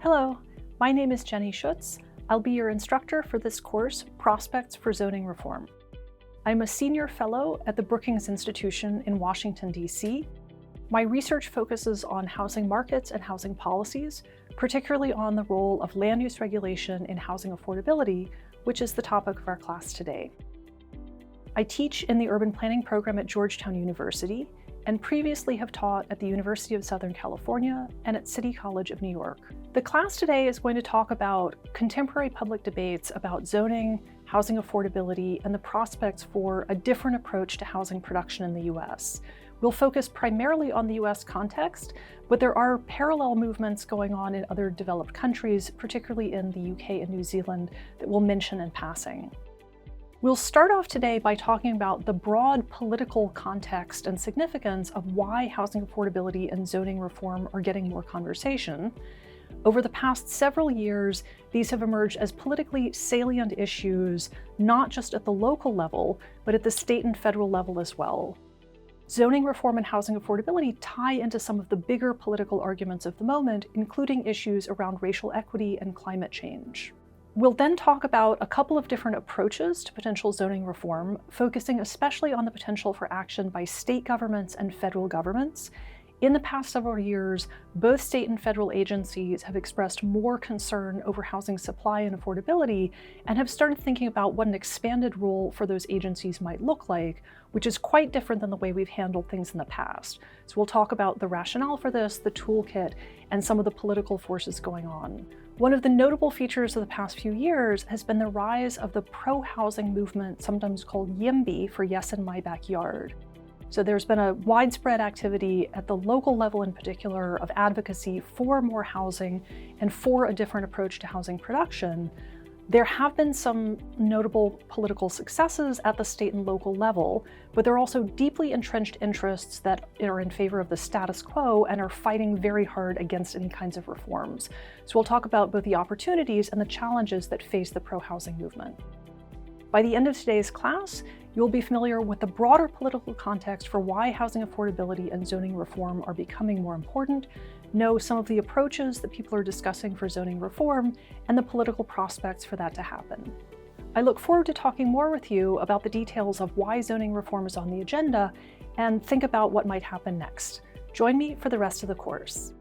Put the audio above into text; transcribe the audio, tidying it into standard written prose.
Hello, my name is Jenny Schuetz. I'll be your instructor for this course, Prospects for Zoning Reform. I'm a senior fellow at the Brookings Institution in Washington, D.C. My research focuses on housing markets and housing policies, particularly on the role of land use regulation in housing affordability, which is the topic of our class today. I teach in the urban planning program at Georgetown University and previously have taught at the University of Southern California and at City College of New York. The class today is going to talk about contemporary public debates about zoning, housing affordability, and the prospects for a different approach to housing production in the U.S. We'll focus primarily on the U.S. context, but there are parallel movements going on in other developed countries, particularly in the UK and New Zealand, that we'll mention in passing. We'll start off today by talking about the broad political context and significance of why housing affordability and zoning reform are getting more conversation. Over the past several years, these have emerged as politically salient issues, not just at the local level, but at the state and federal level as well. Zoning reform and housing affordability tie into some of the bigger political arguments of the moment, including issues around racial equity and climate change. We'll then talk about a couple of different approaches to potential zoning reform, focusing especially on the potential for action by state governments and federal governments. In the past several years, both state and federal agencies have expressed more concern over housing supply and affordability and have started thinking about what an expanded role for those agencies might look like, which is quite different than the way we've handled things in the past. So we'll talk about the rationale for this, the toolkit, and some of the political forces going on. One of the notable features of the past few years has been the rise of the pro-housing movement, sometimes called YIMBY, for Yes in My Backyard. So there's been a widespread activity at the local level in particular of advocacy for more housing and for a different approach to housing production. There have been some notable political successes at the state and local level, but there are also deeply entrenched interests that are in favor of the status quo and are fighting very hard against any kinds of reforms. So we'll talk about both the opportunities and the challenges that face the pro-housing movement. By the end of today's class, you'll be familiar with the broader political context for why housing affordability and zoning reform are becoming more important, know some of the approaches that people are discussing for zoning reform, and the political prospects for that to happen. I look forward to talking more with you about the details of why zoning reform is on the agenda and think about what might happen next. Join me for the rest of the course.